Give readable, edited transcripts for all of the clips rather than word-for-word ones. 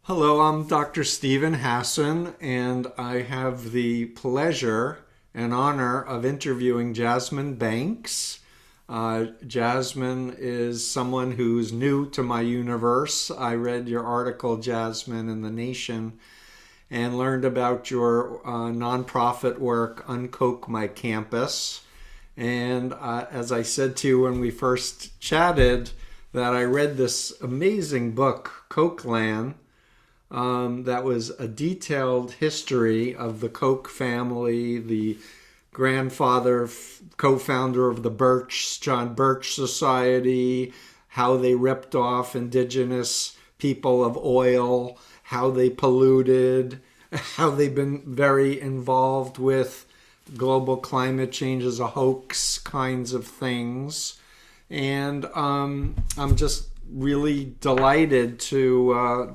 Hello, I'm Dr. Stephen Hassan, and I have the pleasure and honor of interviewing Jasmine Banks. Jasmine is someone who's new to my universe. I read your article, Jasmine, in The Nation and learned about your nonprofit work, Unkoch My Campus. And as I said to you when we first chatted, that I read this amazing book, Kochland, that was a detailed history of the Koch family, the grandfather, co-founder of the John Birch Society, how they ripped off indigenous people of oil, how they polluted, how they've been very involved with global climate change as a hoax kinds of things. And I'm just really delighted to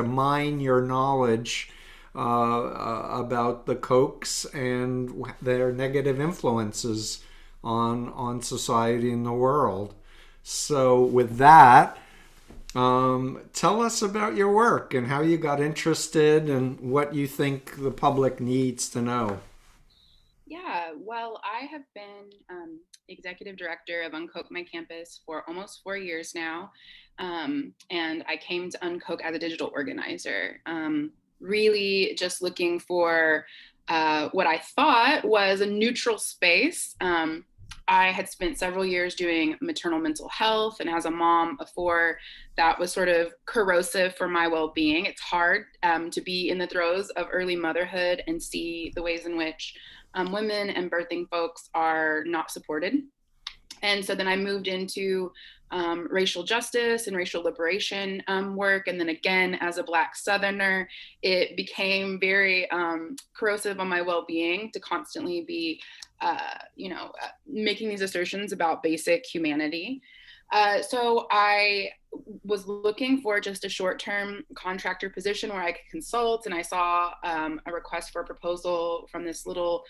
mine your knowledge about the Kochs and their negative influences on society and the world. So, with that, tell us about your work and how you got interested and what you think the public needs to know. Yeah, well, I have been executive director of Unkoch My Campus for almost 4 years now. And I came to Unkoch as a digital organizer, really just looking for what I thought was a neutral space. I had spent several years doing maternal mental health, and as a mom of four, that was sort of corrosive for my well being. It's hard to be in the throes of early motherhood and see the ways in which women and birthing folks are not supported. And so then I moved into racial justice and racial liberation work. And then again, as a Black Southerner, it became very corrosive on my well being to constantly be, making these assertions about basic humanity. So I was looking for just a short-term contractor position where I could consult, and I saw a request for a proposal from this little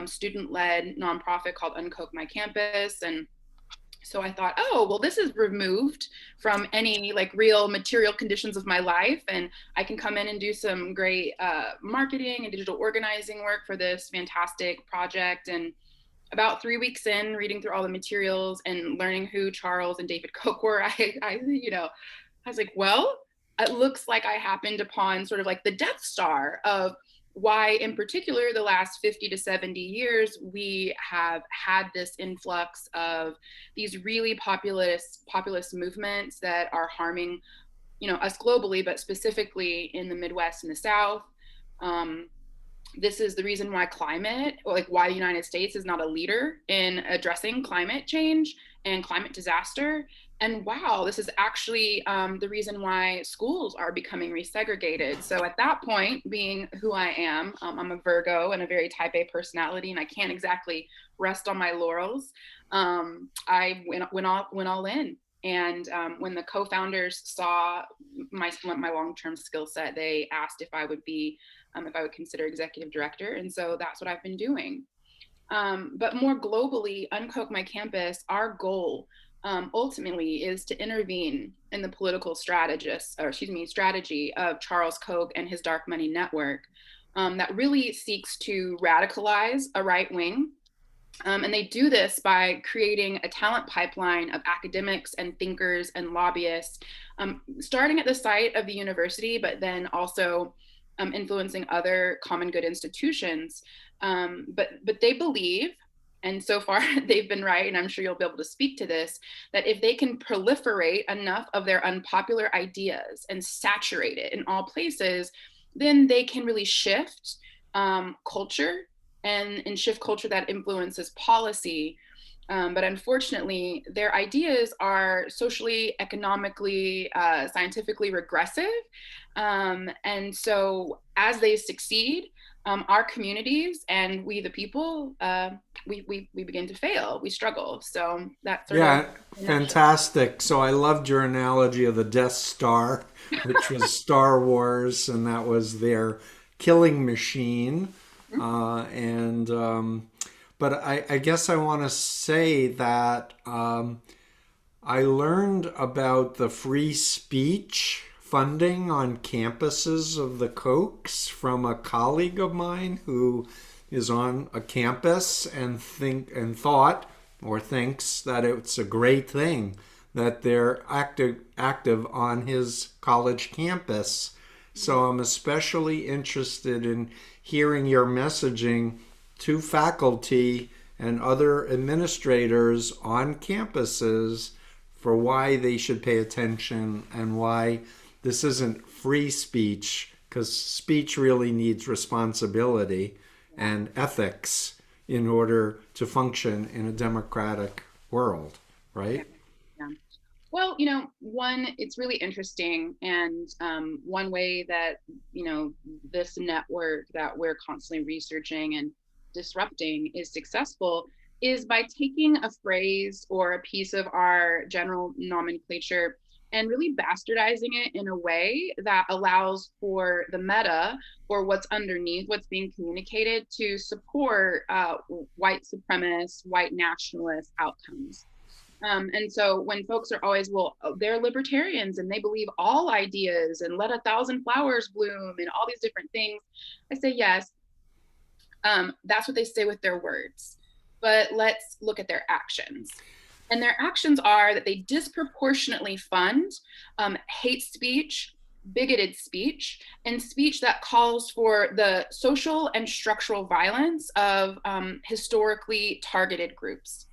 student-led nonprofit called Unkoch My Campus. And so I thought, oh, well, this is removed from any like real material conditions of my life, and I can come in and do some great marketing and digital organizing work for this fantastic project. And about 3 weeks in, reading through all the materials and learning who Charles and David Koch were, I was like, well, it looks like I happened upon sort of like the Death Star of why, in particular, the last 50 to 70 years, we have had this influx of these really populist movements that are harming, us globally, but specifically in the Midwest and the South. Um, this is the reason why why the United States is not a leader in addressing climate change and climate disaster. And wow, this is actually the reason why schools are becoming resegregated. So at that point, being who I am, I'm a Virgo and a very type A personality, and I can't exactly rest on my laurels. I went all in. And when the co-founders saw my long-term skill set, they asked if I would consider executive director. And so that's what I've been doing. But more globally, Unkoch My Campus, our goal ultimately is to intervene in the political strategy of Charles Koch and his dark money network that really seeks to radicalize a right wing. And they do this by creating a talent pipeline of academics and thinkers and lobbyists, starting at the site of the university, but then also influencing other common good institutions. But they believe, and so far they've been right, and I'm sure you'll be able to speak to this, that if they can proliferate enough of their unpopular ideas and saturate it in all places, then they can really shift culture and shift culture that influences policy. But unfortunately, their ideas are socially, economically, scientifically regressive. And so, as they succeed, our communities and we, the people, we begin to fail. We struggle. So that's sort of Yeah, in a nutshell. fantastic. So I loved your analogy of the Death Star, which was Star Wars, and that was their killing machine. And but I guess I want to say that I learned about the free speech funding on campuses of the Kochs from a colleague of mine who is on a campus and thought or thinks that it's a great thing that they're active on his college campus. So I'm especially interested in hearing your messaging to faculty and other administrators on campuses for why they should pay attention and why this isn't free speech, because speech really needs responsibility and ethics in order to function in a democratic world, right? Yeah. Well, one, it's really interesting. And one way that, this network that we're constantly researching and disrupting is successful is by taking a phrase or a piece of our general nomenclature and really bastardizing it in a way that allows for the meta, or what's underneath what's being communicated, to support white supremacist, white nationalist outcomes. And so when folks are always, well, they're libertarians and they believe all ideas and let 1,000 flowers bloom and all these different things, I say, yes, that's what they say with their words. But let's look at their actions. And their actions are that they disproportionately fund hate speech, bigoted speech, and speech that calls for the social and structural violence of historically targeted groups.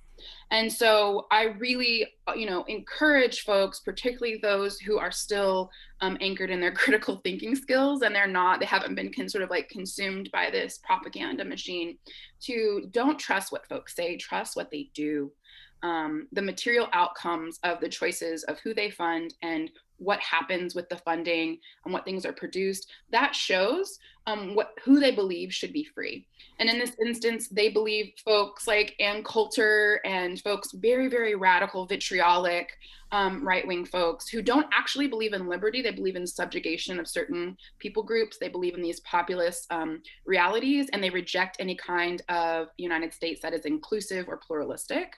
And so I really, encourage folks, particularly those who are still anchored in their critical thinking skills and they haven't been consumed by this propaganda machine, to don't trust what folks say, trust what they do. The material outcomes of the choices of who they fund and what happens with the funding and what things are produced, that shows who they believe should be free. And in this instance, they believe folks like Ann Coulter and folks very, very radical, vitriolic, right-wing folks who don't actually believe in liberty. They believe in subjugation of certain people groups. They believe in these populist realities, and they reject any kind of United States that is inclusive or pluralistic.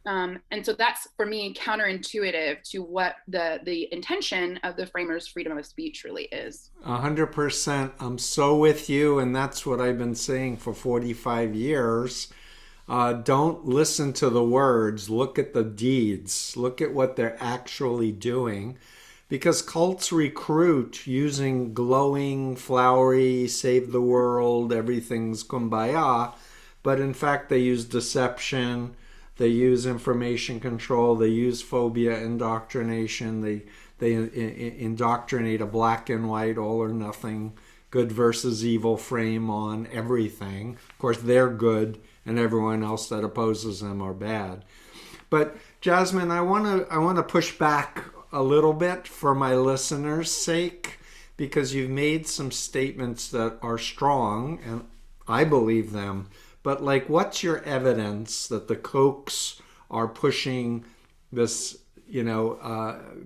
And so that's, for me, counterintuitive to what the intention of the framers' freedom of speech really is. 100%. I'm so with you, and that's what I've been saying for 45 years. Don't listen to the words, look at the deeds, look at what they're actually doing. Because cults recruit using glowing, flowery, save the world, everything's kumbaya, but in fact they use deception. They use information control. They use phobia indoctrination. They indoctrinate a black and white, all or nothing, good versus evil frame on everything. Of course, they're good, and everyone else that opposes them are bad. But Jasmine, I want to push back a little bit for my listeners' sake, because you've made some statements that are strong, and I believe them. But what's your evidence that the Kochs are pushing this,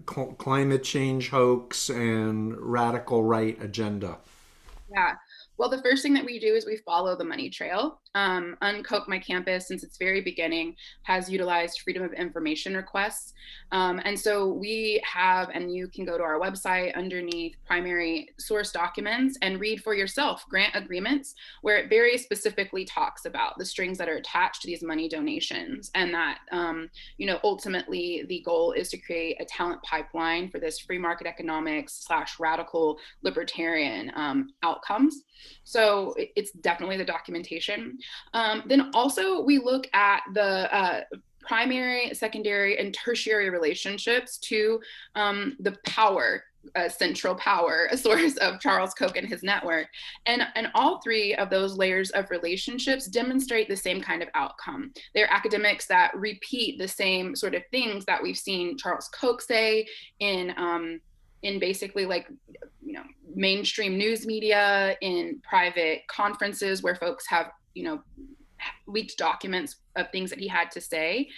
climate change hoax and radical right agenda? Yeah. Well, the first thing that we do is we follow the money trail. Unkoch My Campus, since its very beginning, has utilized freedom of information requests. And so we have, and you can go to our website underneath primary source documents and read for yourself grant agreements, where it very specifically talks about the strings that are attached to these money donations. And that, ultimately the goal is to create a talent pipeline for this free market economics / radical libertarian outcomes. So it's definitely the documentation. Then also we look at the primary, secondary, and tertiary relationships to the power, central power source of Charles Koch and his network. And all three of those layers of relationships demonstrate the same kind of outcome. They're academics that repeat the same sort of things that we've seen Charles Koch say in basically mainstream news media, in private conferences where folks have, leaked documents of things that he had to say.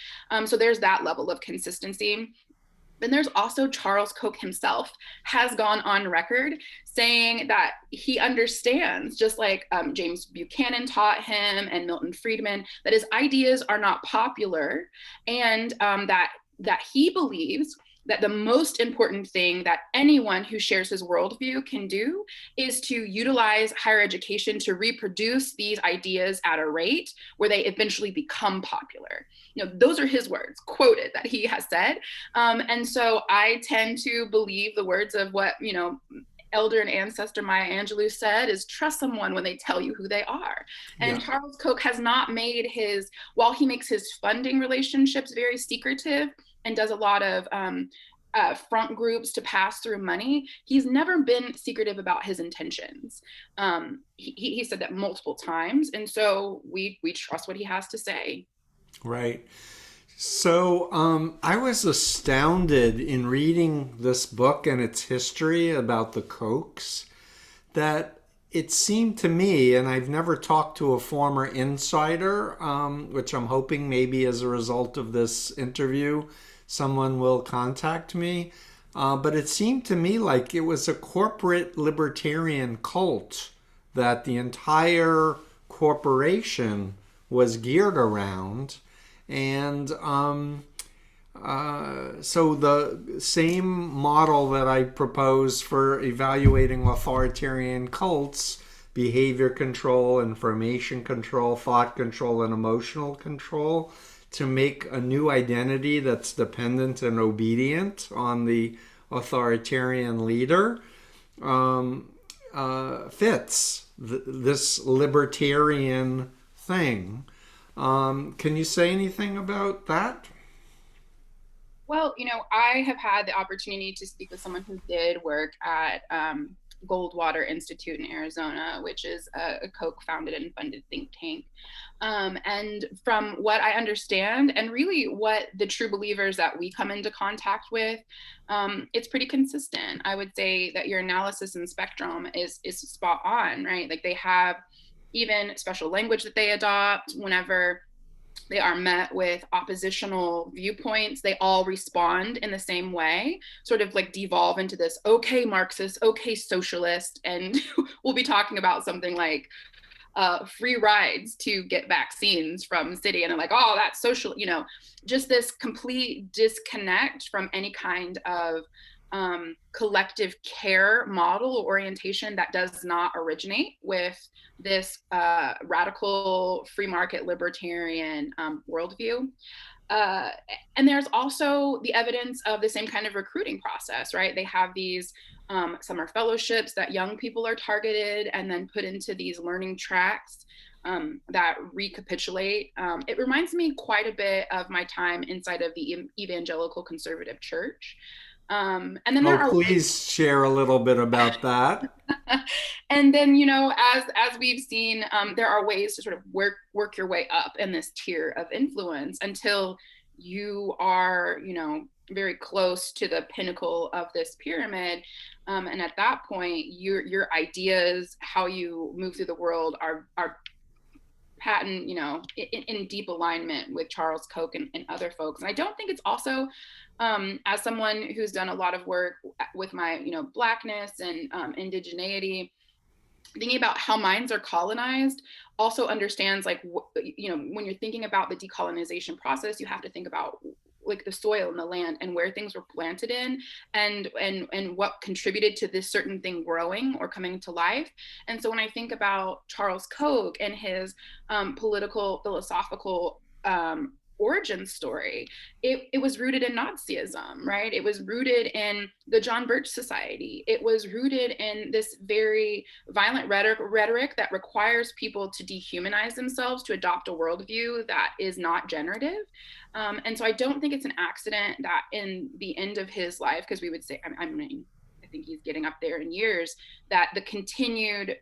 So there's that level of consistency. Then there's also Charles Koch himself has gone on record saying that he understands, just like James Buchanan taught him and Milton Friedman, that his ideas are not popular, and that he believes that the most important thing that anyone who shares his worldview can do is to utilize higher education to reproduce these ideas at a rate where they eventually become popular. Those are his words, quoted, that he has said. And so I tend to believe the words of what, elder and ancestor Maya Angelou said, is trust someone when they tell you who they are. And Yeah. Charles Koch has not made while he makes his funding relationships very secretive and does a lot of front groups to pass through money, he's never been secretive about his intentions. He said that multiple times. And so we trust what he has to say. Right. So I was astounded in reading this book and its history about the Kochs that it seemed to me, and I've never talked to a former insider, which I'm hoping maybe as a result of this interview, someone will contact me. But it seemed to me like it was a corporate libertarian cult that the entire corporation was geared around. And so the same model that I propose for evaluating authoritarian cults, behavior control, information control, thought control, and emotional control, to make a new identity that's dependent and obedient on the authoritarian leader, fits this libertarian thing. Can you say anything about that? Well, I have had the opportunity to speak with someone who did work at Goldwater Institute in Arizona, which is a Koch founded and funded think tank. And from what I understand, and really what the true believers that we come into contact with, it's pretty consistent. I would say that your analysis and spectrum is spot on, right? Like they have even special language that they adopt whenever they are met with oppositional viewpoints. They all respond in the same way, sort of like devolve into this, okay, Marxist, okay, socialist. And we'll be talking about something like free rides to get vaccines from city. And they're like, oh, that's social, just this complete disconnect from any kind of collective care model or orientation that does not originate with this radical free market libertarian worldview. And there's also the evidence of the same kind of recruiting process, right? They have these summer fellowships that young people are targeted and then put into these learning tracks that recapitulate. It reminds me quite a bit of my time inside of the evangelical conservative church. And then there Oh, are please share a little bit about that. and then as we've seen, there are ways to sort of work your way up in this tier of influence until you are very close to the pinnacle of this pyramid, and at that point your ideas, how you move through the world, are patent, in deep alignment with Charles Koch and other folks. And I don't think it's also, as someone who's done a lot of work with my, Blackness and indigeneity, thinking about how minds are colonized also understands, like, when you're thinking about the decolonization process, you have to think about like the soil and the land and where things were planted in, and what contributed to this certain thing growing or coming to life. And so when I think about Charles Koch and his political philosophical origin story, it was rooted in Nazism, right? It was rooted in the John Birch Society. It was rooted in this very violent rhetoric that requires people to dehumanize themselves to adopt a worldview that is not generative. And so I don't think it's an accident that in the end of his life, because we would say, I think he's getting up there in years, that the continued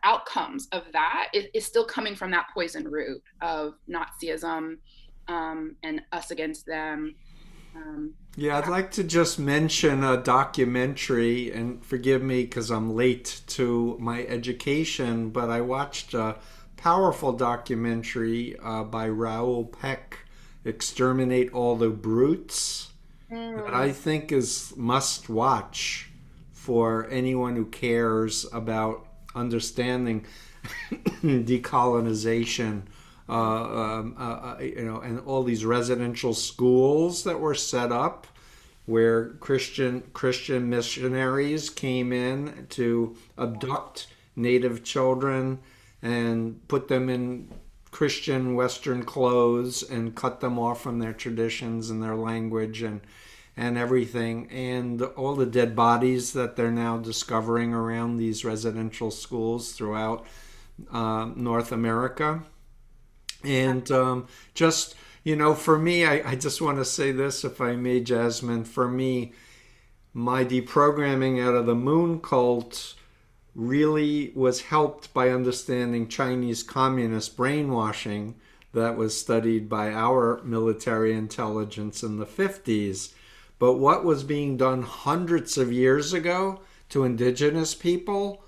outcomes of that is still coming from that poison root of Nazism, and us against them. Yeah, I'd like to just mention a documentary, and forgive me because I'm late to my education, but I watched a powerful documentary by Raoul Peck, Exterminate All the Brutes, that I think is must watch for anyone who cares about understanding decolonization. And all these residential schools that were set up where Christian missionaries came in to abduct native children and put them in Christian Western clothes and cut them off from their traditions and their language and everything, and all the dead bodies that they're now discovering around these residential schools throughout North America. And just, for me, I just want to say this, if I may, Jasmine. For me, my deprogramming out of the moon cult really was helped by understanding Chinese communist brainwashing that was studied by our military intelligence in the 50s. But what was being done hundreds of years ago to indigenous people,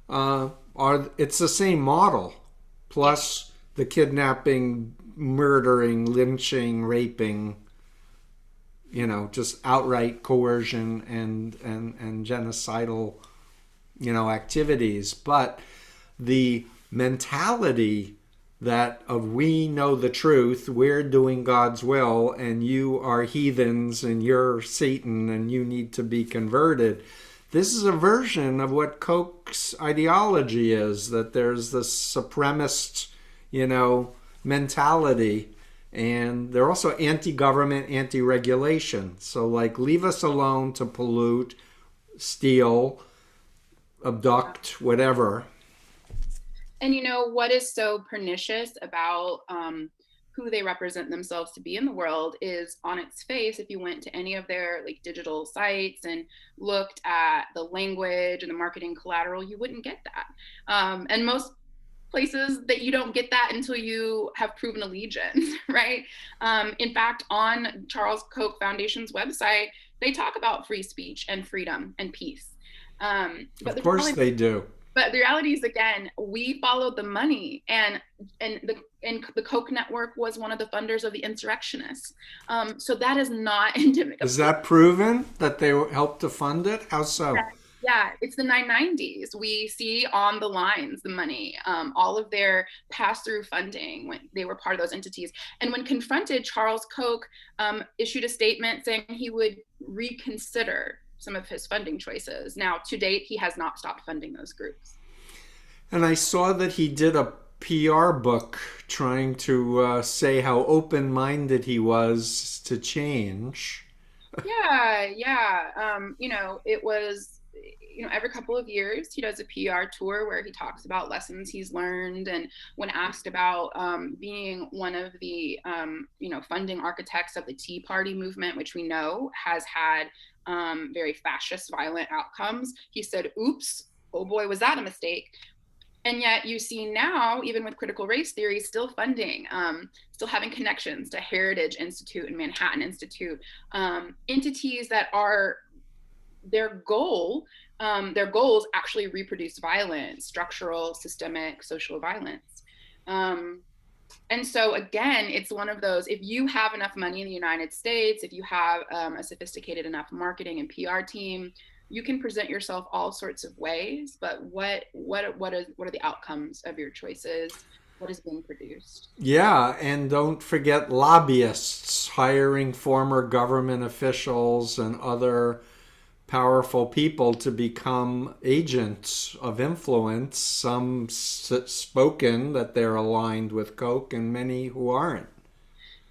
it's the same model, plus the kidnapping, murdering, lynching, raping, just outright coercion and genocidal, activities. But the mentality that of we know the truth, we're doing God's will, and you are heathens and you're Satan and you need to be converted. This is a version of what Koch's ideology is, that there's this supremacist, mentality. And they're also anti-government, anti-regulation. So leave us alone to pollute, steal, abduct, whatever. And what is so pernicious about who they represent themselves to be in the world is, on its face, if you went to any of their digital sites and looked at the language and the marketing collateral, you wouldn't get that. And most places that you don't get that until you have proven allegiance, right? In fact, on Charles Koch Foundation's website, they talk about free speech and freedom and peace. But of course they do. But the reality is, again, we followed the money, and the Koch network was one of the funders of the insurrectionists. So that is not endemic. Is that proven that they helped to fund it? How so? Yeah, it's the 990s. We see on the lines the money, all of their pass-through funding when they were part of those entities. And when confronted, Charles Koch issued a statement saying he would reconsider some of his funding choices. Now, to date, he has not stopped funding those groups. And I saw that he did a PR book trying to say how open-minded he was to change. Yeah. It was, every couple of years he does a PR tour where he talks about lessons he's learned. And when asked about being one of the, funding architects of the Tea Party movement, which we know has had very fascist, violent outcomes, he said, oops, oh boy, was that a mistake. And yet you see now, even with critical race theory, still funding, still having connections to Heritage Institute and Manhattan Institute, entities that are their goals actually reproduce violence, structural, systemic, social violence. And so again, it's one of those, if you have enough money in the United States, if you have a sophisticated enough marketing and PR team, you can present yourself all sorts of ways, but what are the outcomes of your choices? What is being produced? Yeah, and don't forget lobbyists hiring former government officials and other powerful people to become agents of influence, some spoken that they're aligned with Koch and many who aren't.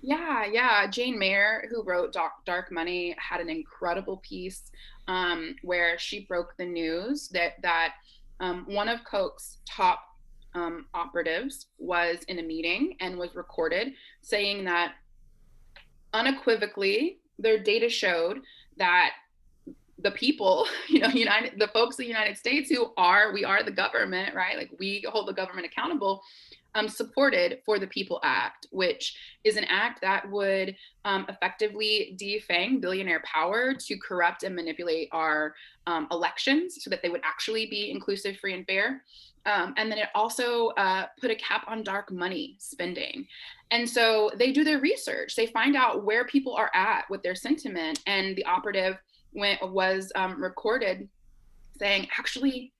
Yeah. Jane Mayer, who wrote Dark Money, had an incredible piece where she broke the news that one of Koch's top operatives was in a meeting and was recorded saying that unequivocally their data showed that the people, the folks in the United States we are the government, right? We hold the government accountable, supported For the People Act, which is an act that would effectively defang billionaire power to corrupt and manipulate our elections so that they would actually be inclusive, free, and fair. And then it also put a cap on dark money spending. And so they do their research. They find out where people are at with their sentiment. And the operative was recorded saying, actually,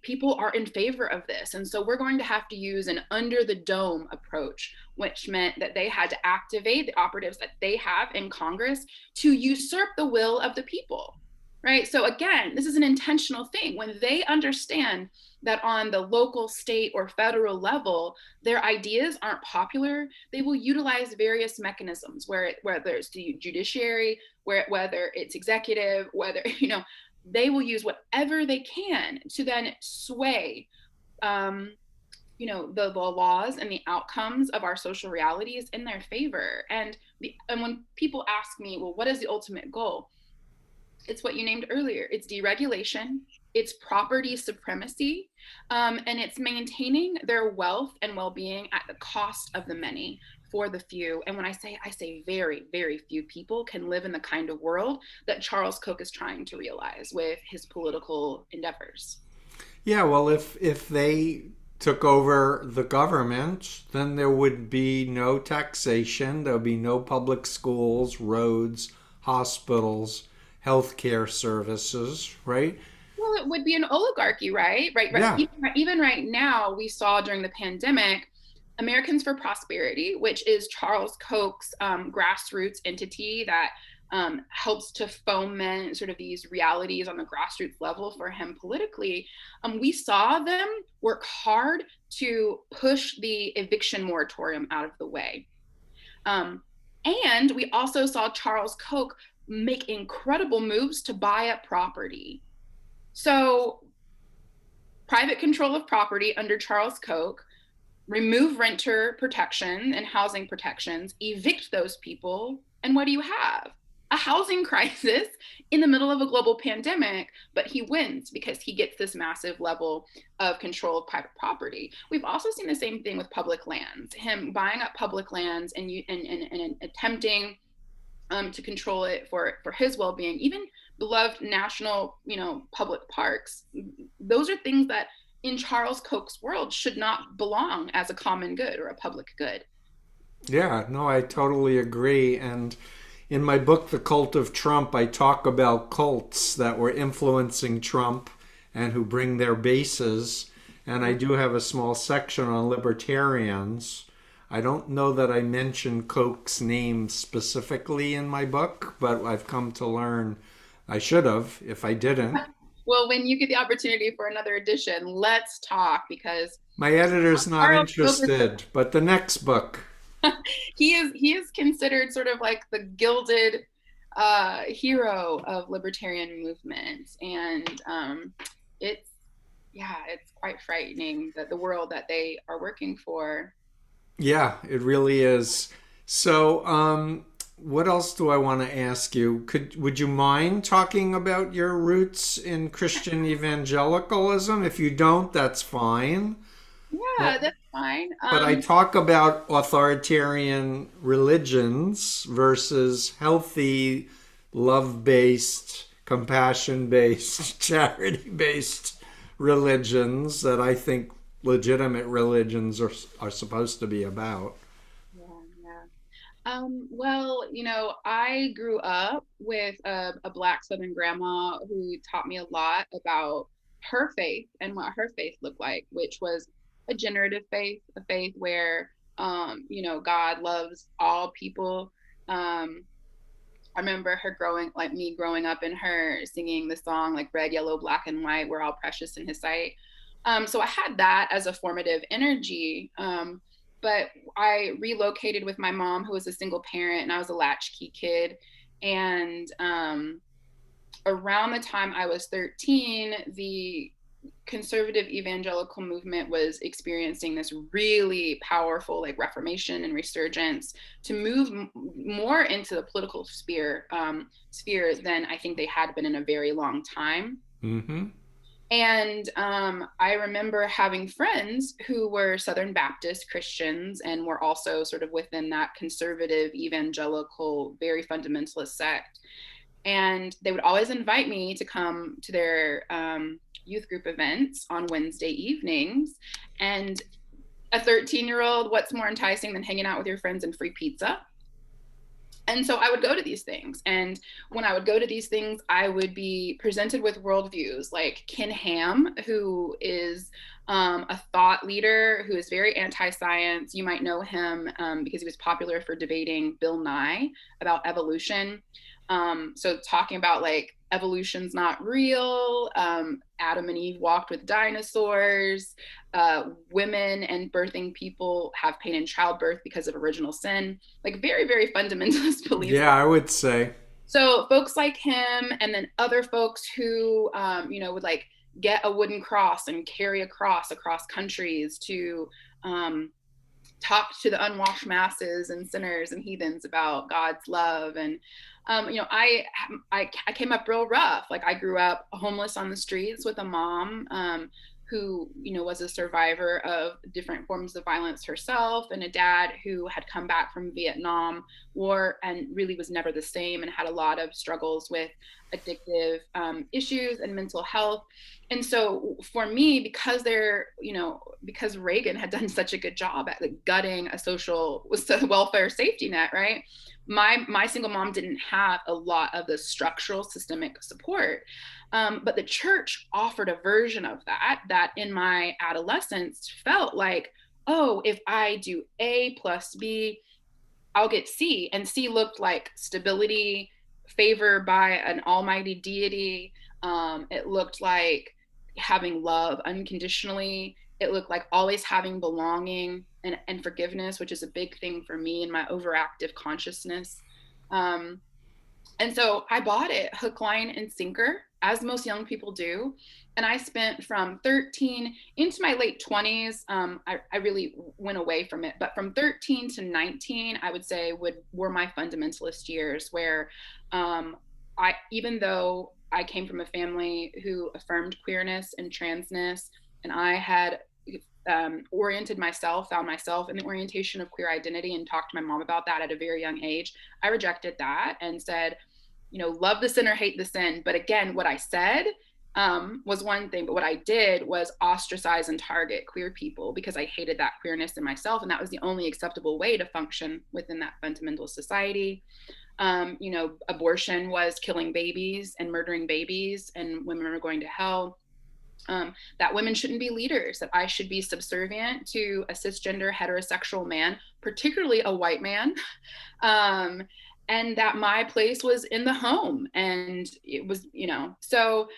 people are in favor of this, and so we're going to have to use an under the dome approach, which meant that they had to activate the operatives that they have in Congress to usurp the will of the people, right? So again, this is an intentional thing. When they understand that on the local, state, or federal level their ideas aren't popular, they will utilize various mechanisms, whether it's the judiciary, whether it's executive, whether they will use whatever they can to then sway the laws and the outcomes of our social realities in their favor. And when people ask me, well, what is the ultimate goal? It's what you named earlier. It's deregulation, it's property supremacy, and it's maintaining their wealth and well-being at the cost of the many for the few. And when I say very, very few people can live in the kind of world that Charles Koch is trying to realize with his political endeavors. Yeah, well, if they took over the government, then there would be no taxation, there would be no public schools, roads, hospitals, healthcare services, right? Well, it would be an oligarchy, right? Right. Yeah. Even right now, we saw during the pandemic, Americans for Prosperity, which is Charles Koch's grassroots entity that helps to foment sort of these realities on the grassroots level for him politically. We saw them work hard to push the eviction moratorium out of the way. And we also saw Charles Koch make incredible moves to buy up property. So private control of property under Charles Koch, remove renter protection and housing protections, evict those people, and what do you have? A housing crisis in the middle of a global pandemic, but he wins because he gets this massive level of control of private property. We've also seen the same thing with public lands, him buying up public lands and attempting to control it for his well-being. Even beloved national, public parks. Those are things that in Charles Koch's world should not belong as a common good or a public good. Yeah, no, I totally agree. And in my book, The Cult of Trump, I talk about cults that were influencing Trump and who bring their bases. And I do have a small section on libertarians. I don't know that I mentioned Koch's name specifically in my book, but I've come to learn I should have if I didn't. Well, when you get the opportunity for another edition, let's talk, because My editor's not Charles Koch interested, but the next book. he is considered sort of like the gilded hero of libertarian movements, and it's quite frightening that the world that they are working for. Yeah, it really is. So, what else do I want to ask you? Would you mind talking about your roots in Christian evangelicalism? If you don't, that's fine. Yeah, that's fine. But I talk about authoritarian religions versus healthy, love-based, compassion-based, charity-based religions that I think legitimate religions are supposed to be about. Yeah, yeah. Well, I grew up with a Black Southern grandma who taught me a lot about her faith and what her faith looked like, which was a generative faith, a faith where, God loves all people. I remember her growing up and her singing the song like red, yellow, black, and white, we're all precious in his sight. So I had that as a formative energy. But I relocated with my mom, who was a single parent, and I was a latchkey kid. And around the time I was 13, the conservative evangelical movement was experiencing this really powerful reformation and resurgence to move more into the political sphere than I think they had been in a very long time. Mm-hmm. And I remember having friends who were Southern Baptist Christians and were also sort of within that conservative evangelical, very fundamentalist sect. And they would always invite me to come to their youth group events on Wednesday evenings. And a 13-year-old, what's more enticing than hanging out with your friends and free pizza? And so I would go to these things. And when I would go to these things, I would be presented with worldviews like Ken Ham, who is a thought leader who is very anti-science. You might know him because he was popular for debating Bill Nye about evolution. So talking about like evolution's not real, Adam and Eve walked with dinosaurs, women and birthing people have pain in childbirth because of original sin, like very, very fundamentalist beliefs. Yeah, I would say. So folks like him, and then other folks who, would like get a wooden cross and carry a cross across countries to talk to the unwashed masses and sinners and heathens about God's love. And I came up real rough. Like I grew up homeless on the streets with a mom who was a survivor of different forms of violence herself, and a dad who had come back from Vietnam War and really was never the same and had a lot of struggles with addictive issues and mental health. And so for me, because Reagan had done such a good job at like gutting a social welfare safety net, right? My single mom didn't have a lot of the structural systemic support. But the church offered a version of that in my adolescence felt like, oh, if I do A plus B, I'll get C. And C looked like stability, favor by an almighty deity. It looked like having love unconditionally. It looked like always having belonging and forgiveness, which is a big thing for me in my overactive consciousness. And so I bought it hook, line, and sinker, as most young people do. And I spent from 13 into my late 20s. I really went away from it. But from 13 to 19, I would say were my fundamentalist years, where even though I came from a family who affirmed queerness and transness, and I had found myself in the orientation of queer identity and talked to my mom about that at a very young age, I rejected that and said, love the sin or hate the sin. But again, what I said was one thing, but what I did was ostracize and target queer people because I hated that queerness in myself. And that was the only acceptable way to function within that fundamental society. Abortion was killing babies and murdering babies, and women were going to hell. That women shouldn't be leaders, that I should be subservient to a cisgender heterosexual man, particularly a white man, and that my place was in the home. And it was, so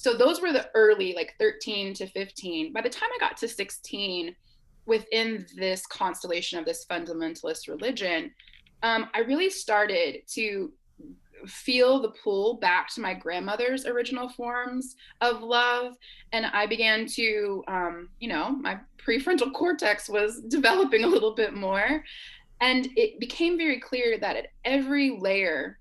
those were the early, like 13 to 15. By the time I got to 16, within this constellation of this fundamentalist religion, I really started to feel the pull back to my grandmother's original forms of love. And I began to, my prefrontal cortex was developing a little bit more. And it became very clear that at every layer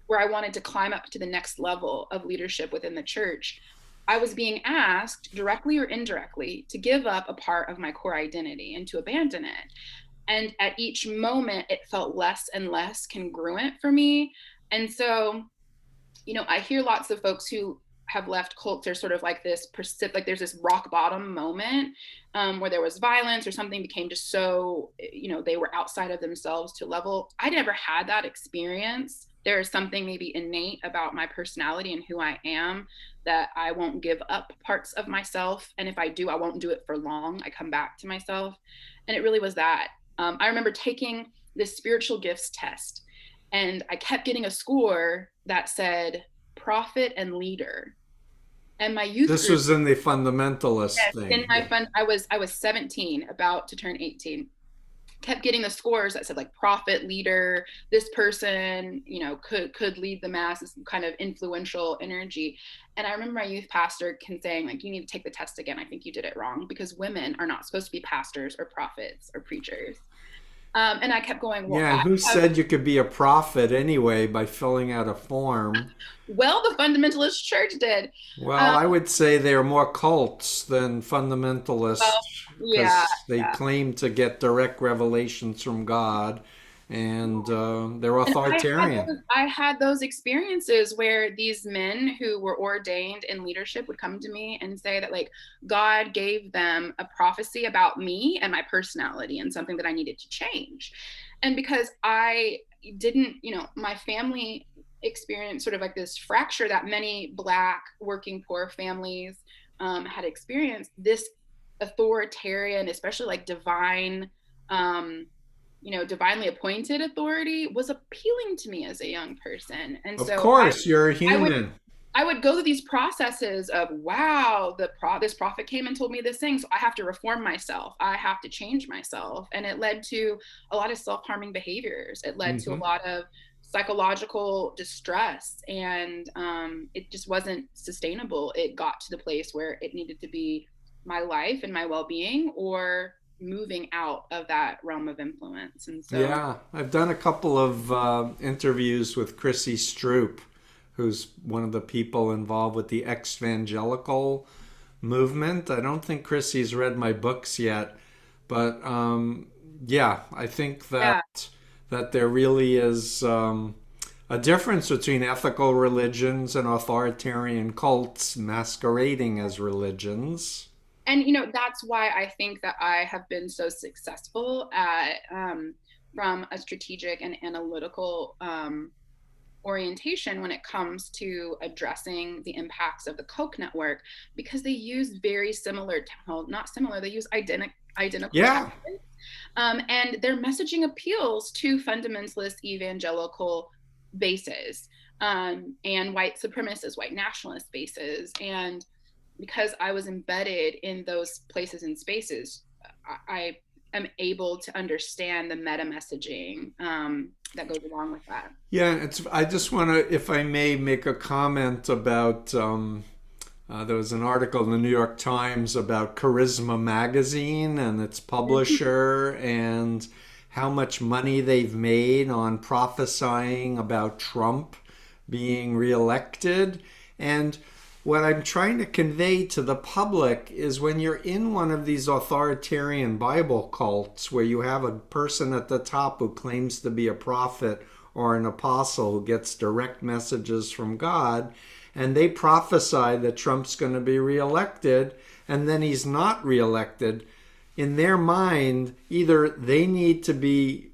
where I wanted to climb up to the next level of leadership within the church, I was being asked, directly or indirectly, to give up a part of my core identity and to abandon it. And at each moment, it felt less and less congruent for me. And so, I hear lots of folks who have left cults are sort of like this, like there's this rock bottom moment where there was violence or something became just so, they were outside of themselves to level. I never had that experience. There is something maybe innate about my personality and who I am that I won't give up parts of myself. And if I do, I won't do it for long. I come back to myself. And it really was that. I remember taking this spiritual gifts test, and I kept getting a score that said prophet and leader. And my youth This group, was in the fundamentalist yes, thing. in my fun, I was 17, about to turn 18. Kept getting the scores that said like prophet, leader, this person, could lead the mass, this kind of influential energy. And I remember my youth pastor saying, like, you need to take the test again. I think you did it wrong, because women are not supposed to be pastors or prophets or preachers. And I kept going, well, Yeah, and who said you could be a prophet anyway by filling out a form? well, the fundamentalist church did. Well, I would say they're more cults than fundamentalists Well, yeah, because they yeah. claim to get direct revelations from God, and they're And authoritarian. I had those experiences where these men who were ordained in leadership would come to me and say that, like, God gave them a prophecy about me and my personality and something that I needed to change. And because I didn't, my family experienced sort of like this fracture that many Black working poor families had experienced. This authoritarian, especially like divine, divinely appointed authority was appealing to me as a young person. And Of so course, you're a I would human. I would go through these processes of, wow, this prophet came and told me this thing, so I have to reform myself. I have to change myself. And it led to a lot of self-harming behaviors. It led to a Hmm. lot of psychological distress, and it just wasn't sustainable. It got to the place where it needed to be my life and my well-being, or moving out of that realm of influence. And so, Yeah, I've done a couple of interviews with Chrissy Stroop, who's one of the people involved with the ex-evangelical movement. I don't think Chrissy's read my books yet, but yeah, I think yeah. that there really is a difference between ethical religions and authoritarian cults masquerading as religions. And that's why I think that I have been so successful at, from a strategic and analytical orientation when it comes to addressing the impacts of the Koch network, because they use very similar, well, not similar, they use identical Yeah, tactics, and their messaging appeals to fundamentalist evangelical bases, and white supremacist, white nationalist bases. And because I was embedded in those places and spaces, I am able to understand the meta messaging that goes along with that. yeah. It's. I just want to, if I may, make a comment about. There was an article in the New York Times about Charisma Magazine and its publisher and how much money they've made on prophesying about Trump being reelected. And what I'm trying to convey to the public is when you're in one of these authoritarian Bible cults where you have a person at the top who claims to be a prophet or an apostle who gets direct messages from God, and they prophesy that Trump's going to be reelected, and then he's not reelected, in their mind, either they need to be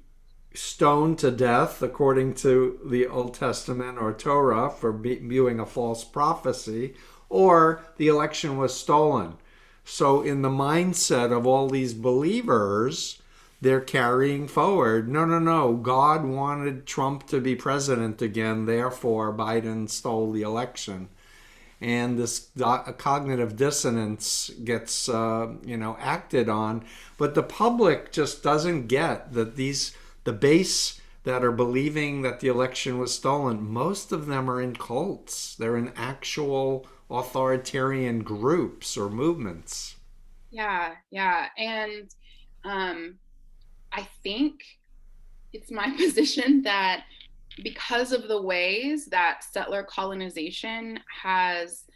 stoned to death according to the Old Testament or Torah for viewing a false prophecy, or the election was stolen. So, in the mindset of all these believers, they're carrying forward, no, no, no, God wanted Trump to be president again, therefore Biden stole the election. And this cognitive dissonance gets, acted on. But the public just doesn't get that the base that are believing that the election was stolen, most of them are in cults. They're in actual authoritarian groups or movements. Yeah, yeah. And I think it's my position that because of the ways that settler colonization has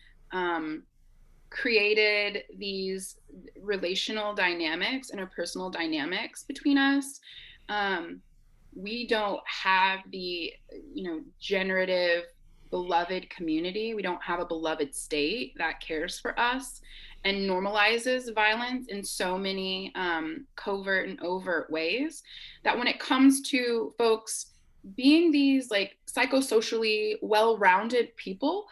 created these relational dynamics, interpersonal dynamics between us, we don't have the, generative beloved community. We don't have a beloved state that cares for us and normalizes violence in so many covert and overt ways, that when it comes to folks being these like psychosocially well-rounded people,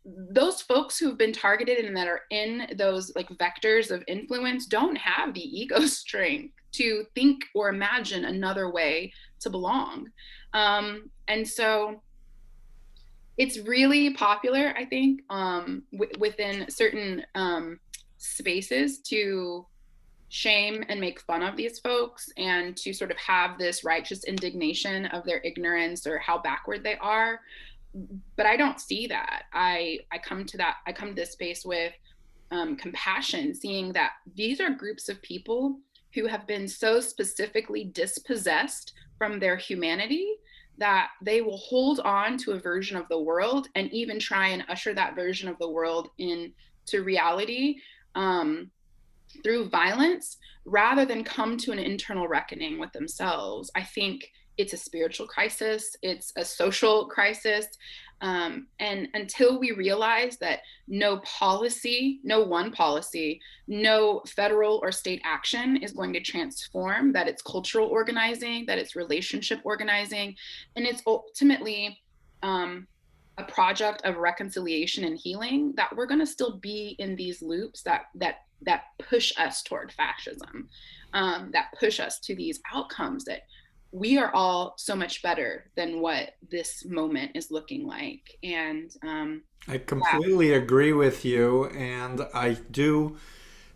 those folks who've been targeted and that are in those like vectors of influence don't have the ego strength to think or imagine another way to belong. And so it's really popular, I think, within certain spaces to shame and make fun of these folks, and to sort of have this righteous indignation of their ignorance or how backward they are. But I don't see that. I come to this space with compassion, seeing that these are groups of people who have been so specifically dispossessed from their humanity that they will hold on to a version of the world and even try and usher that version of the world into reality through violence, rather than come to an internal reckoning with themselves. I think it's a spiritual crisis, it's a social crisis, And until we realize that no policy, no one policy, no federal or state action is going to transform, that it's cultural organizing, that it's relationship organizing, and it's ultimately a project of reconciliation and healing, that we're going to still be in these loops that push us toward fascism, that push us to these outcomes that we are all so much better than what this moment is looking like. And I yeah, completely agree with you, and I do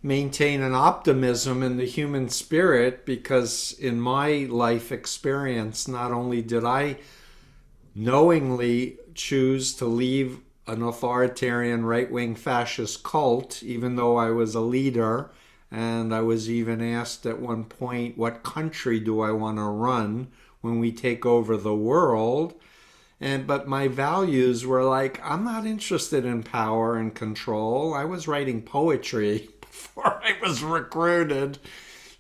maintain an optimism in the human spirit because in my life experience, not only did I knowingly choose to leave an authoritarian right wing fascist cult, even though I was a leader. And I was even asked at one point, what country do I want to run when we take over the world? But my values were like, I'm not interested in power and control. I was writing poetry before I was recruited,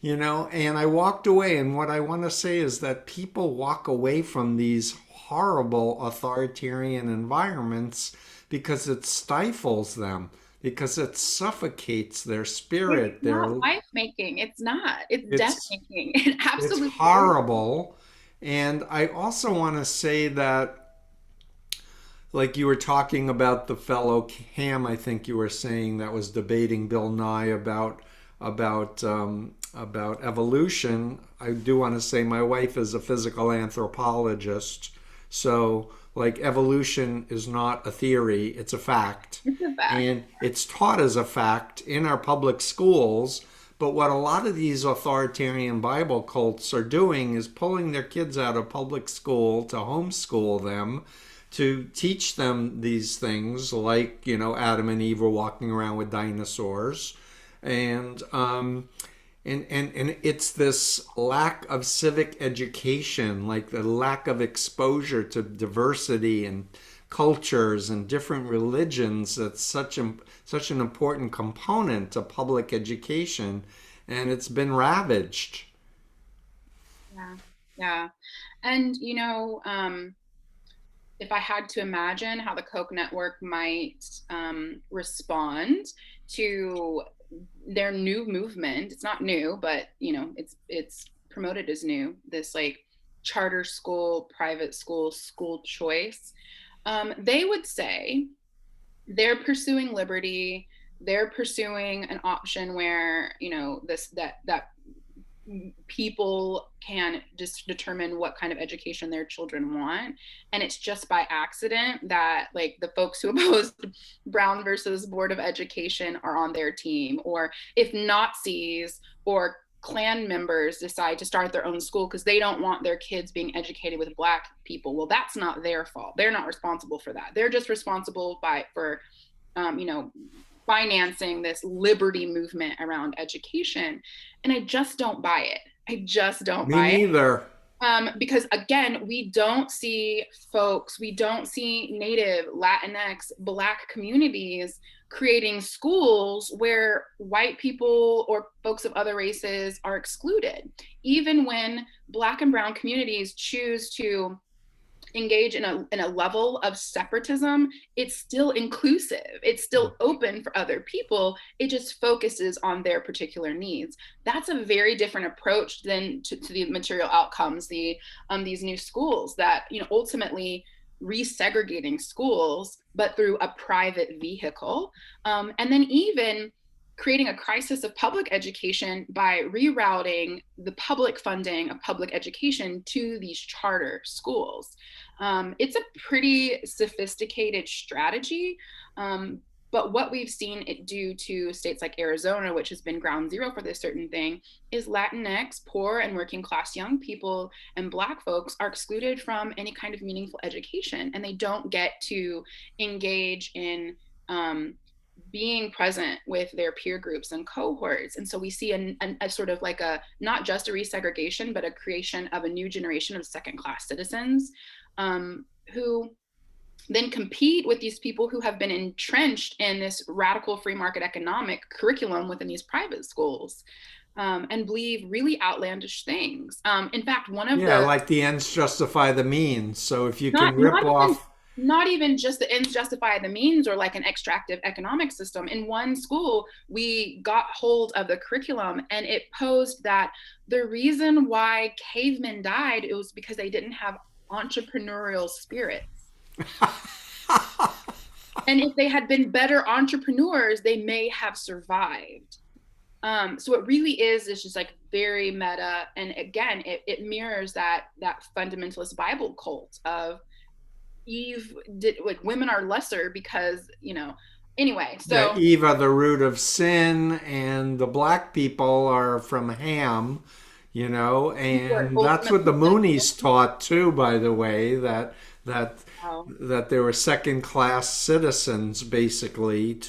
and I walked away. And what I want to say is that people walk away from these horrible authoritarian environments because it stifles them, because it suffocates their it's spirit, not life making. It's not. It's death it's making. It it's absolutely is. horrible. And I also want to say that, like you were talking about the fellow Cam, I think you were saying, that was debating Bill Nye about evolution. I do want to say my wife is a physical anthropologist, so like evolution is not a theory; it's a fact, It's a fact. and it's taught as a fact in our public schools. But what a lot of these authoritarian Bible cults are doing is pulling their kids out of public school to homeschool them, to teach them these things like, Adam and Eve were walking around with dinosaurs. And it's this lack of civic education, like the lack of exposure to diversity and cultures and different religions, that's such an important component to public education, and it's been ravaged. Yeah. Yeah. And if I had to imagine how the Koch network might respond to their new movement, it's not new, but it's promoted as new. This like charter school, private school, school choice. They would say they're pursuing liberty. They're pursuing an option where this that people can just determine what kind of education their children want, and it's just by accident that like the folks who opposed Brown versus Board of Education are on their team, or if Nazis or Klan members decide to start their own school because they don't want their kids being educated with Black people, well, that's not their fault. They're not responsible for that. They're just responsible for financing this liberty movement around education. And I just don't buy it. I just don't Me buy it. neither. Because again, we don't see folks, we don't see Native, Latinx, Black communities creating schools where white people or folks of other races are excluded. Even when Black and Brown communities choose to engage in a level of separatism, it's still inclusive. It's still open for other people. It just focuses on their particular needs. That's a very different approach than to the material outcomes, these new schools that ultimately resegregating schools, but through a private vehicle, and then even creating a crisis of public education by rerouting the public funding of public education to these charter schools. It's a pretty sophisticated strategy. But what we've seen it do to states like Arizona, which has been ground zero for this certain thing, is Latinx, poor and working class young people, and Black folks are excluded from any kind of meaningful education, and they don't get to engage in being present with their peer groups and cohorts. And so we see a sort of like not just a resegregation, but a creation of a new generation of second class citizens, who then compete with these people who have been entrenched in this radical free market economic curriculum within these private schools, and believe really outlandish things. In fact, one of Yeah, the like the ends justify the means. So if you can not rip not even off, not even just the ends justify the means or like an extractive economic system. In one school, we got hold of the curriculum and it posed that the reason why cavemen died, it was because they didn't have entrepreneurial spirits. And if they had been better entrepreneurs, they may have survived. So it really is just like very meta. And again, it mirrors that fundamentalist Bible cult of Eve did, like, women are lesser because, anyway. Yeah, So Eve are the root of sin, and the black people are from Ham, and that's what the Moonies taught too, by the way, that wow. that they were second class citizens basically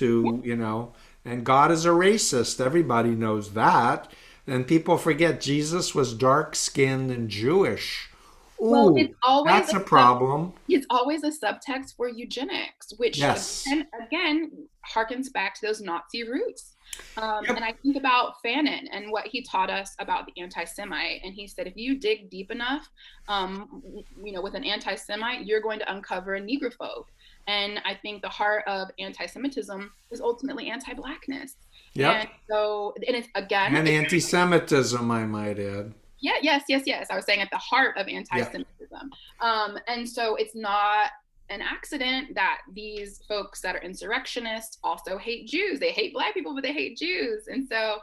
and God is a racist. Everybody knows that. And people forget Jesus was dark skinned and Jewish. Well, Ooh, that's a problem. it's always a subtext for eugenics, which Yes. again harkens back to those Nazi roots. And Yep. I think about Fanon and what he taught us about the anti-Semite. And he said, if you dig deep enough, with an anti-Semite, you're going to uncover a negrophobe. And I think the heart of anti-Semitism is ultimately anti-Blackness. And Yep. so, and it's again, And anti-Semitism, I might add. yeah, yes. I was saying at the heart of Yeah. anti-Semitism. And so it's not an accident that these folks that are insurrectionists also hate Jews. They hate Black people, but they hate Jews. And so,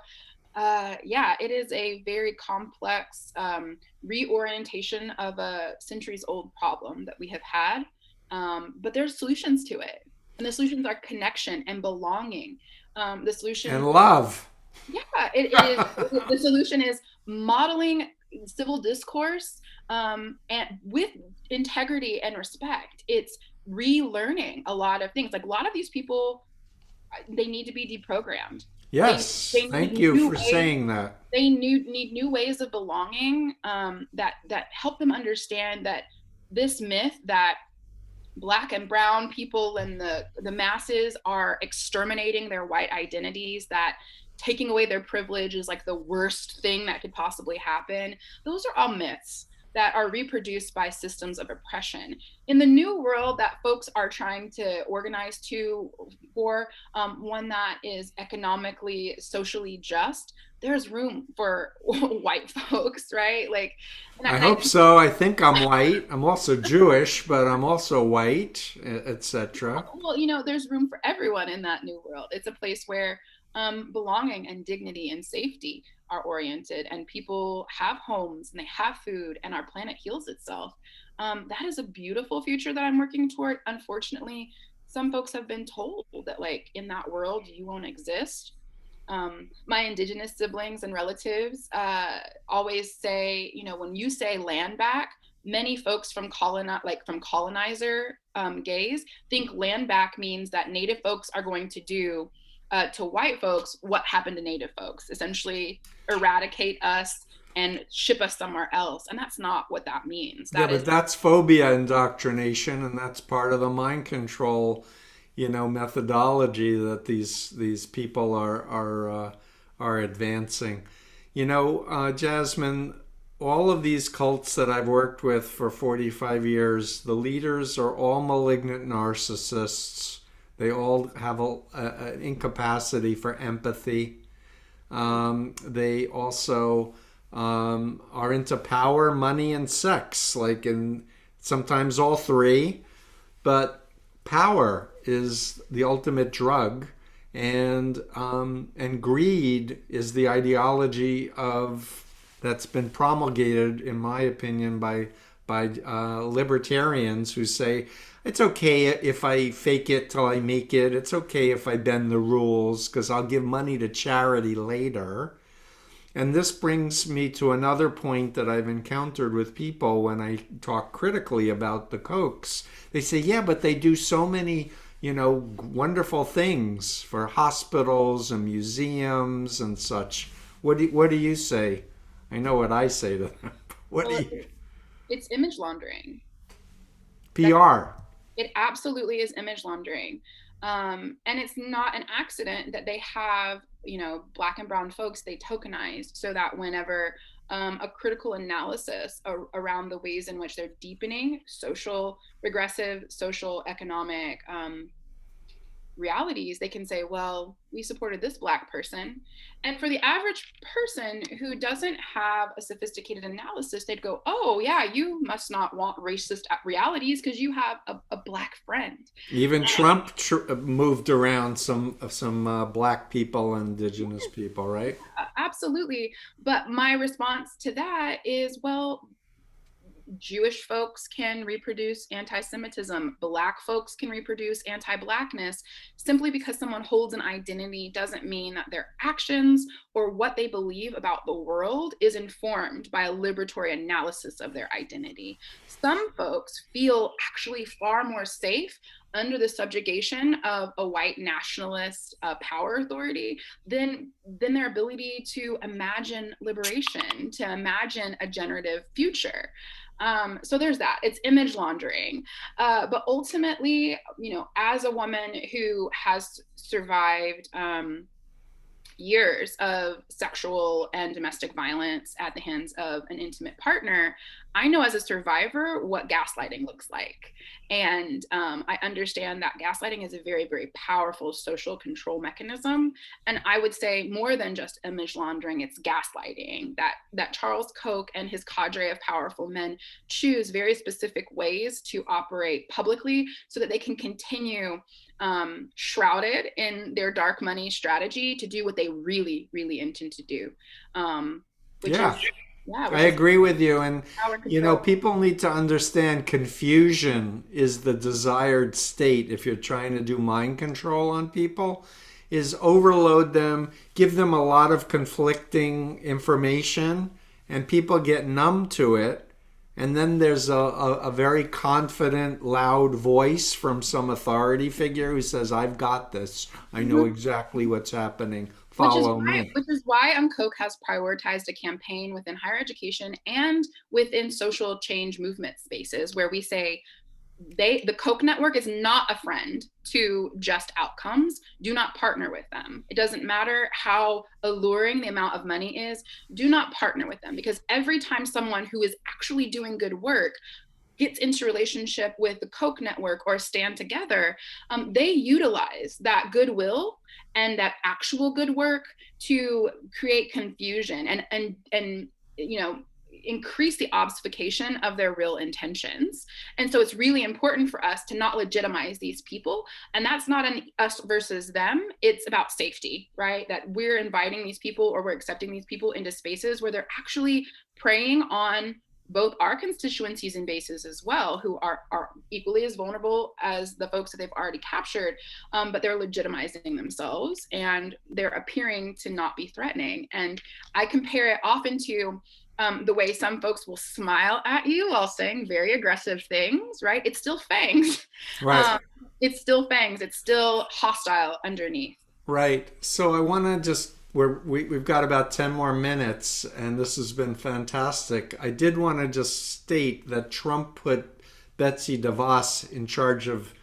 it is a very complex reorientation of a centuries-old problem that we have had. But there's solutions to it. And the solutions are connection and belonging. The solution And love. Yeah, it is. The solution is modeling civil discourse and with integrity and respect. It's relearning a lot of things. Like, a lot of these people, they need to be deprogrammed. Yes. They need Thank you new for ways. saying that. They need new ways of belonging that help them understand that this myth that Black and brown people and the masses are exterminating their white identities, that taking away their privilege is like the worst thing that could possibly happen. Those are all myths that are reproduced by systems of oppression. In the new world that folks are trying to organize for one that is economically, socially just, there's room for white folks, right? Like, I and I hope so. I think I'm white. I'm also Jewish, but I'm also white, etc. well, there's room for everyone in that new world. It's a place where belonging and dignity and safety are oriented, and people have homes and they have food, and our planet heals itself. That is a beautiful future that I'm working toward. Unfortunately, some folks have been told that, like, in that world, you won't exist. My indigenous siblings and relatives always say, when you say land back, many folks from colonizer gaze think land back means that Native folks are going to do to white folks what happened to Native folks, essentially eradicate us and ship us somewhere else. And that's not what that means. Yeah, That but is, that's phobia indoctrination, and that's part of the mind control, methodology that these people are advancing. Jasmine, all of these cults that I've worked with for 45 years, the leaders are all malignant narcissists. They all have an incapacity for empathy. They also are into power, money, and sex, like in sometimes all three. But power is the ultimate drug, and greed is the ideology of that's been promulgated, in my opinion, by libertarians who say it's okay if I fake it till I make it. It's okay if I bend the rules because I'll give money to charity later. And this brings me to another point that I've encountered with people when I talk critically about the Kochs. They say, yeah, but they do so many, wonderful things for hospitals and museums and such. What do you say? I know what I say to them. What do well, you? it's image laundering. That's PR. It absolutely is image laundering. And it's not an accident that they have, Black and brown folks, they tokenized so that whenever a critical analysis around the ways in which they're deepening regressive social economic realities, they can say, well, we supported this Black person. And for the average person who doesn't have a sophisticated analysis, they'd go, oh, yeah, you must not want racist realities because you have a Black friend. Even Trump moved around some Black people and indigenous people, right? Absolutely. But my response to that is, well, Jewish folks can reproduce anti-Semitism. Black folks can reproduce anti-Blackness. Simply because someone holds an identity doesn't mean that their actions or what they believe about the world is informed by a liberatory analysis of their identity. Some folks feel actually far more safe under the subjugation of a white nationalist power authority than their ability to imagine liberation, to imagine a generative future. So there's that. It's image laundering. But ultimately, as a woman who has survived years of sexual and domestic violence at the hands of an intimate partner, I know as a survivor what gaslighting looks like. And I understand that gaslighting is a very, very powerful social control mechanism. And I would say more than just image laundering, it's gaslighting, that Charles Koch and his cadre of powerful men choose very specific ways to operate publicly so that they can continue shrouded in their dark money strategy to do what they really, really intend to do. I agree with you. And, people need to understand confusion is the desired state if you're trying to do mind control on people, is overload them, give them a lot of conflicting information, and people get numb to it. And then there's a very confident, loud voice from some authority figure who says, I've got this. I know exactly what's happening. Follow me. Which is why Unkoch has prioritized a campaign within higher education and within social change movement spaces where we say, the Koch network is not a friend to just outcomes. Do not partner with them. It doesn't matter how alluring the amount of money is. Do not partner with them, because every time someone who is actually doing good work gets into relationship with the Koch network or stand together, they utilize that goodwill and that actual good work to create confusion and increase the obfuscation of their real intentions. And so it's really important for us to not legitimize these people. And that's not an us versus them. It's about safety, right? That we're inviting these people or we're accepting these people into spaces where they're actually preying on both our constituencies and bases as well, who are equally as vulnerable as the folks that they've already captured, but they're legitimizing themselves and they're appearing to not be threatening. And I compare it often to the way some folks will smile at you while saying very aggressive things, right? It's still fangs. Right. It's still fangs. It's still hostile underneath. Right. So I want to just, we've got about 10 more minutes, and this has been fantastic. I did want to just state that Trump put Betsy DeVos in charge of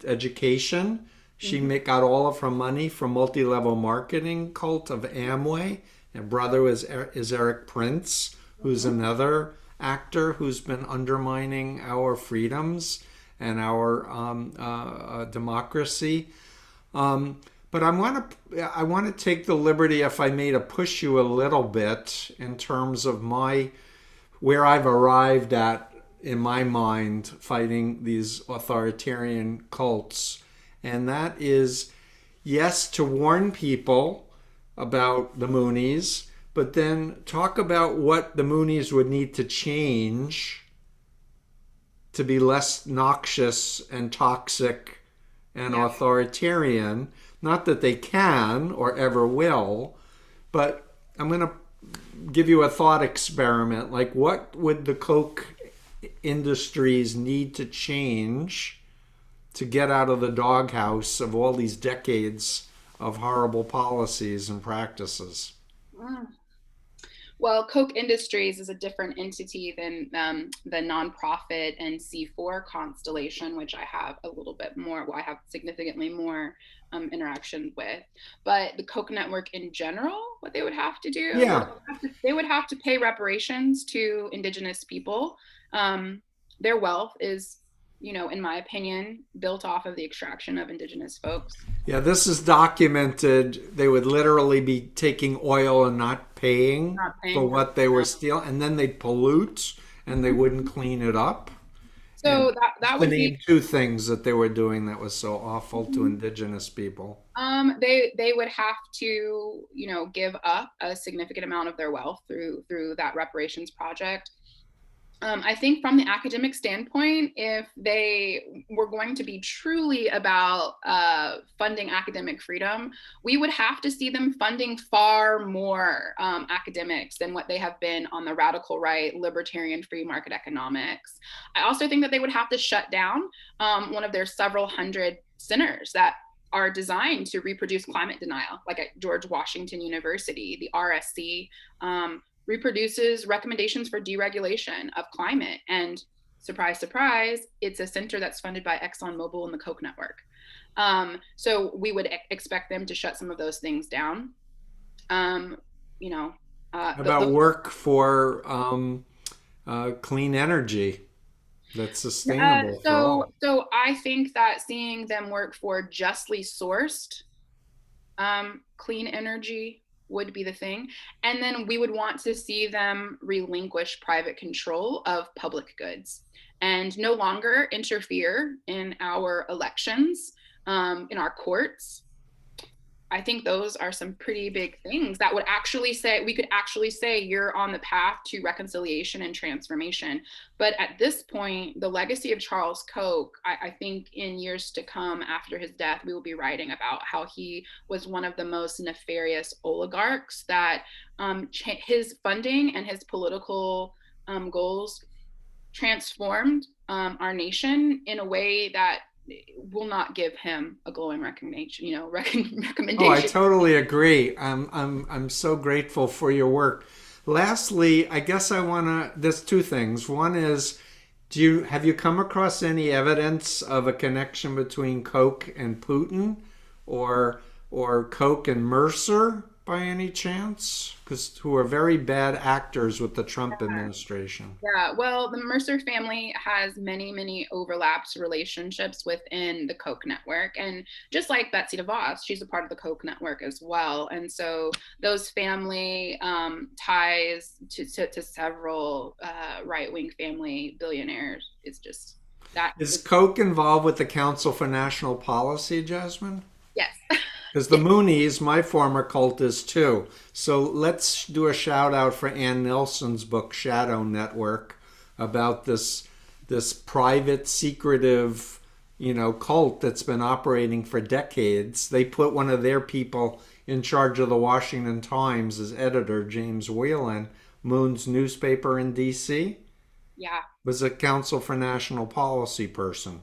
education. She got all of her money from multi-level marketing cult of Amway. And brother is Eric Prince, who's another actor who's been undermining our freedoms and our democracy. But I want to take the liberty, if I may, to push you a little bit in terms of where I've arrived at in my mind fighting these authoritarian cults, and that is, yes, to warn people about the Moonies, but then talk about what the Moonies would need to change to be less noxious and toxic and authoritarian. Not that they can or ever will, but I'm going to give you a thought experiment. Like, what would the Koch industries need to change to get out of the doghouse of all these decades of horrible policies and practices? Well, Koch Industries is a different entity than the nonprofit and C4 constellation, which I have a little bit more, well, I have significantly more interaction with. But the Koch network in general, what they would have to do, well, Yeah. they would have to pay reparations to indigenous people. Their wealth is, in my opinion, built off of the extraction of indigenous folks. Yeah, this is documented. They would literally be taking oil and not paying Not for paying for what they were stealing, and then they'd pollute and they wouldn't clean it up. And So that to would be name two things that they were doing that was so awful to indigenous people. they would have to, give up a significant amount of their wealth through that reparations project. I think from the academic standpoint, if they were going to be truly about funding academic freedom, we would have to see them funding far more academics than what they have been on the radical right, libertarian free market economics. I also think that they would have to shut down one of their several hundred centers that are designed to reproduce climate denial, like at George Washington University, the RSC. Reproduces recommendations for deregulation of climate. And surprise, surprise, it's a center that's funded by ExxonMobil and the Koch network. So we would expect them to shut some of those things down. You know, About work for clean energy that's sustainable for all. so I think that seeing them work for justly sourced clean energy would be the thing. And then we would want to see them relinquish private control of public goods and no longer interfere in our elections, in our courts. I think those are some pretty big things that would actually say, we could actually say you're on the path to reconciliation and transformation. But at this point, the legacy of Charles Koch, I think in years to come after his death, we will be writing about how he was one of the most nefarious oligarchs, that his funding and his political goals transformed our nation in a way that will not give him a glowing recommendation. Oh, I totally agree. I'm so grateful for your work. Lastly, I guess there's two things. One is, have you come across any evidence of a connection between Koch and Putin, or Koch and Mercer by any chance? Who are very bad actors with the Trump administration. Yeah, well, the Mercer family has many, many overlaps relationships within the Koch network. And just like Betsy DeVos, she's a part of the Koch network as well. And so those family ties to several right-wing family billionaires is just that. Is Koch involved with the Council for National Policy, Jasmine? Yes. Because the Moonies, my former cult, is too. So let's do a shout out for Ann Nelson's book, Shadow Network, about this private, secretive, cult that's been operating for decades. They put one of their people in charge of the Washington Times as editor, James Whelan, Moon's newspaper in D.C. Yeah. Was a Council for National Policy person.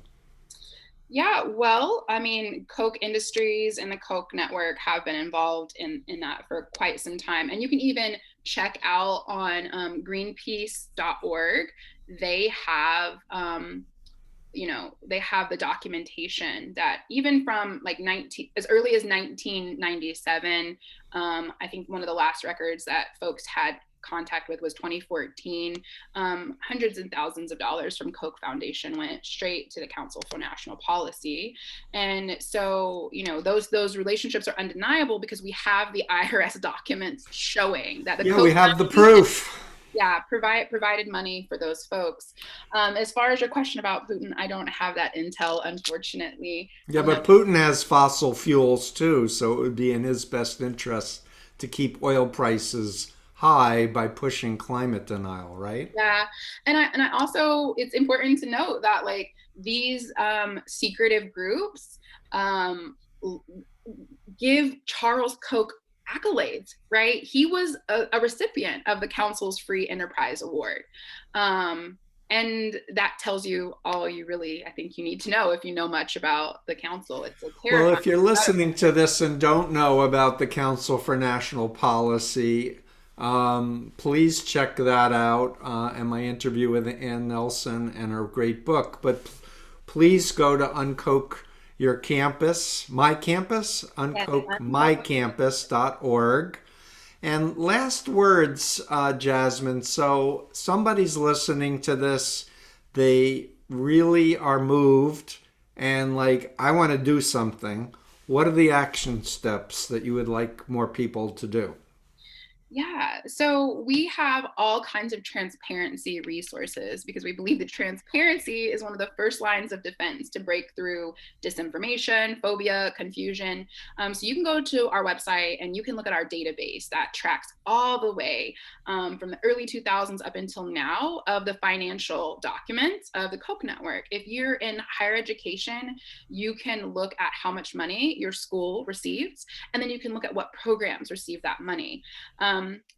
Yeah, well, I mean, Koch Industries and the Koch network have been involved in that for quite some time. And you can even check out on greenpeace.org. They have, they have the documentation that even from like as early as 1997, I think one of the last records that folks had contact with was 2014. Hundreds and thousands of dollars from Koch Foundation went straight to the Council for National Policy. And so, those relationships are undeniable because we have the IRS documents showing that we have the proof. Yeah, provided money for those folks. As far as your question about Putin, I don't have that intel, unfortunately. Yeah, but Putin has fossil fuels too, so it would be in his best interest to keep oil prices high by pushing climate denial, right? Yeah, and I also, it's important to note that like these secretive groups give Charles Koch accolades, right? He was a recipient of the Council's Free Enterprise Award. And that tells you all you really, I think, you need to know if you know much about the council. It's a terrifying. Well, if you're listening to this and don't know about the Council for National Policy, Please check that out and my interview with Ann Nelson and her great book. But please go to Unkoch Your Campus, My Campus, Yes, unkochmycampus.org. And last words, Jasmine. So somebody's listening to this, they really are moved and like, I want to do something. What are the action steps that you would like more people to do? yeah, so we have all kinds of transparency resources because we believe that transparency is one of the first lines of defense to break through disinformation, phobia, confusion. So you can go to our website and you can look at our database that tracks all the way from the early 2000s up until now of the financial documents of the Koch network. If you're in higher education, you can look at how much money your school receives, and then you can look at what programs receive that money.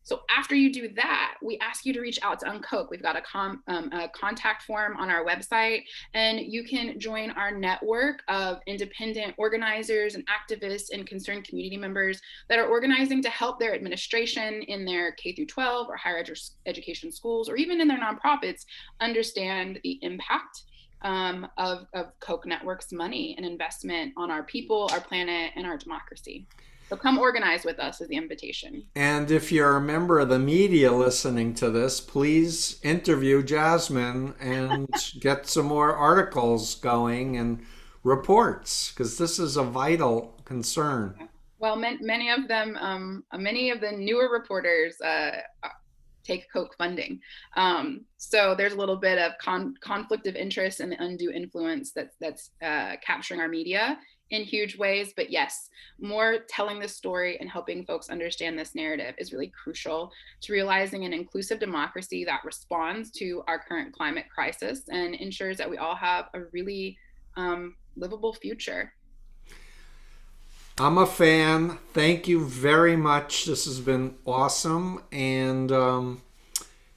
So after you do that, we ask you to reach out to Unkoch. We've got a contact form on our website, and you can join our network of independent organizers and activists and concerned community members that are organizing to help their administration in their K through 12 or higher education schools, or even in their nonprofits, understand the impact of Koch Network's money and investment on our people, our planet, and our democracy. So come organize with us is the invitation. And if you're a member of the media listening to this, please interview Jasmine and get some more articles going and reports, because this is a vital concern. Well, many of them, many of the newer reporters take Koch funding. So there's a little bit of conflict of interest and the undue influence that's capturing our media in huge ways. But yes, more telling this story and helping folks understand this narrative is really crucial to realizing an inclusive democracy that responds to our current climate crisis and ensures that we all have a really livable future. I'm a fan. Thank you very much. This has been awesome. And,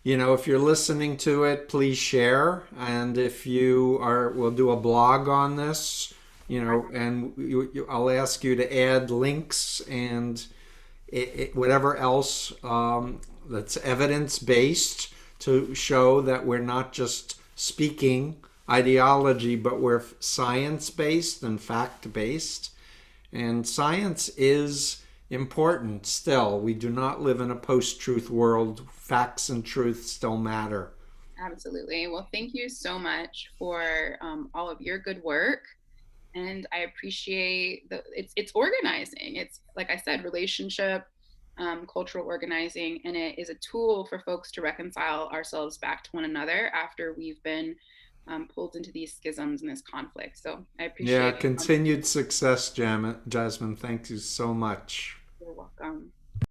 if you're listening to it, please share. And if you are, we'll do a blog on this, and I'll ask you to add links and whatever else that's evidence based to show that we're not just speaking ideology, but we're science based and fact based. And science is important still. We do not live in a post-truth world. Facts and truth still matter. Absolutely. Well, thank you so much for all of your good work. And I appreciate it's organizing. It's, like I said, relationship, cultural organizing, and it is a tool for folks to reconcile ourselves back to one another after we've been pulled into these schisms and this conflict. So I Yeah, appreciate it. continued success, Jasmine. Thank you so much.